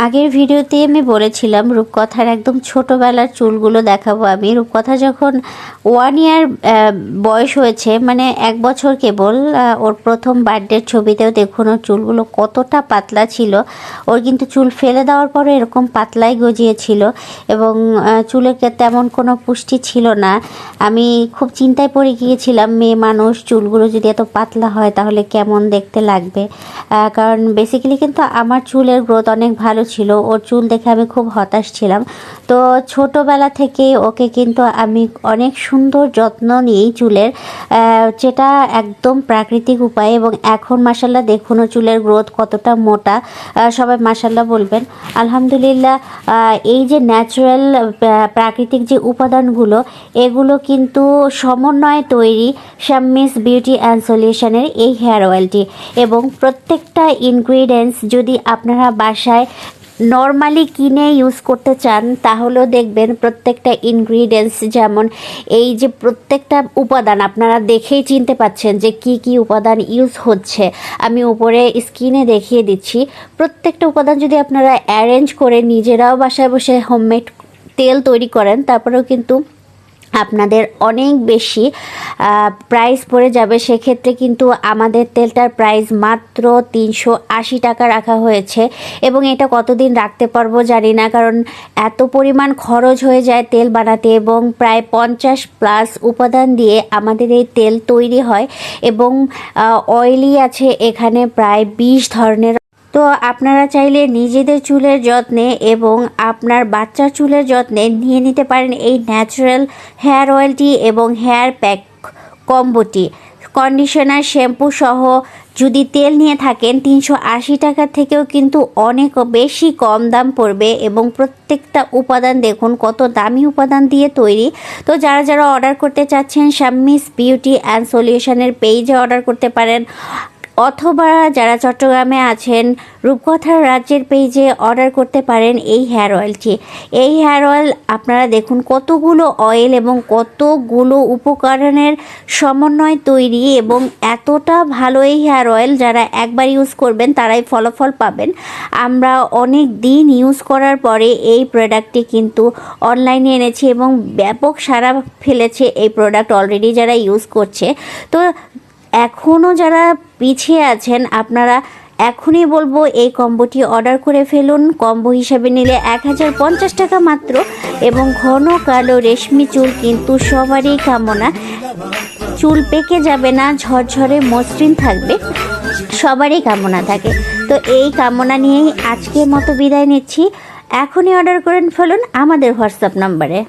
আগের ভিডিওতে আমি বলেছিলাম রূপকথার একদম ছোটোবেলার চুলগুলো দেখাবো আমি। রূপকথা যখন 1 ইয়ার বয়স হয়েছে, মানে 1 বছর কেবল, ওর প্রথম বার্থডের ছবিতেও দেখুন ওর চুলগুলো কতটা পাতলা ছিল। ওর কিন্তু চুল ফেলে দেওয়ার পরে এরকম পাতলাই গজিয়েছিল এবং চুলের তেমন কোনো পুষ্টি ছিল না। আমি খুব চিন্তায় পড়ে গিয়েছিলাম, মেয়ে মানুষ চুলগুলো যদি এত পাতলা হয় তাহলে কেমন দেখতে লাগবে। কারণ বেসিক্যালি কিন্তু আমার চুলের গ্রোথ অনেক ভালো ছিল, ওর চুল দেখে আমি খুব হতাশ ছিলাম। তো ছোটোবেলা থেকে ওকে কিন্তু আমি অনেক সুন্দর যত্ন নিই চুলের, যেটা একদম প্রাকৃতিক উপায়। এবং এখন মাশাল্লাহ দেখুন ও চুলের গ্রোথ কতটা মোটা, সবাই মাশাল্লাহ বলবেন। আলহামদুলিল্লাহ, এই যে ন্যাচারাল প্রাকৃতিক যে উপাদানগুলো, এগুলো কিন্তু সমন্বয়ে তৈরি শাম্মিস বিউটি অ্যান্ড সলিউশনের এই হেয়ার অয়েলটি। এবং প্রত্যেকটা ইনগ্রিডিয়েন্টস যদি আপনারা বাসায় নর্মালি কিনে ইউজ করতে চান তাহলেও দেখবেন প্রত্যেকটা ইনগ্রিডিয়েন্টস, যেমন এই যে প্রত্যেকটা উপাদান আপনারা দেখেই চিনতে পাচ্ছেন যে কি কি উপাদান ইউজ হচ্ছে। আমি উপরে স্ক্রিনে দেখিয়ে দিচ্ছি। প্রত্যেকটা উপাদান যদি আপনারা অ্যারেঞ্জ করে নিজেরাও বাসায় বসে হোমমেড তেল তৈরি করেন, তারপরেও কিন্তু আপনাদের অনেক বেশি প্রাইস পড়ে যাবে। সেক্ষেত্রে কিন্তু আমাদের তেলটার প্রাইস মাত্র 380 টাকা রাখা হয়েছে। এবং এটা কতদিন রাখতে পারবো জানি না, কারণ এত পরিমাণ খরচ হয়ে যায় তেল বানাতে এবং প্রায় 50+ উপাদান দিয়ে আমাদের এই তেল তৈরি হয়। এবং অয়েলি আছে এখানে প্রায় 20 ধরনের। তো আপনারা চাইলে নিজেদের চুলের যত্নে এবং আপনার বাচ্চার চুলের যত্নে নিয়ে নিতে পারেন এই ন্যাচারাল হেয়ার অয়েলটি এবং হেয়ার প্যাক কম্বোটি। কন্ডিশনার শ্যাম্পু সহ যদি তেল নিয়ে থাকেন 380 টাকার থেকেও কিন্তু অনেক বেশি কম দাম পড়বে। এবং প্রত্যেকটা উপাদান দেখুন কত দামি উপাদান দিয়ে তৈরি। তো যারা যারা অর্ডার করতে চাচ্ছেন শাম্মিস বিউটি অ্যান্ড সলিউশনের পেজে অর্ডার করতে পারেন, অথবা যারা চট্টগ্রামে আছেন রূপকথার রাজ্যের পেজে অর্ডার করতে পারেন এই হেয়ার অয়েলটি। এই হেয়ার অয়েল আপনারা দেখুন কতগুলো অয়েল এবং কতগুলো উপকরণের সমন্বয় তৈরি এবং এতটা ভালো এই হেয়ার অয়েল, যারা একবার ইউজ করবেন তারাই ফলাফল পাবেন। আমরা অনেক দিন ইউজ করার পরে এই প্রোডাক্টটি কিন্তু অনলাইনে এনেছি এবং ব্যাপক সাড়া ফেলেছে এই প্রোডাক্ট অলরেডি যারা ইউজ করছে। তো এখনও যারা পিছিয়ে আছেন আপনারা এখনই বলবো এই কম্বোটি অর্ডার করে ফেলুন। কম্বো হিসাবে নিলে 1050 টাকা মাত্র। এবং ঘন কালো রেশমি চুল কিন্তু সবারই কামনা, চুল পেকে যাবে না, ঝরঝরে মসৃণ থাকবে, সবারই কামনা থাকে। তো এই কামনা নিয়েই আজকের মতো বিদায় নিচ্ছি। এখনই অর্ডার করে ফেলুন আমাদের হোয়াটসঅ্যাপ নম্বরে।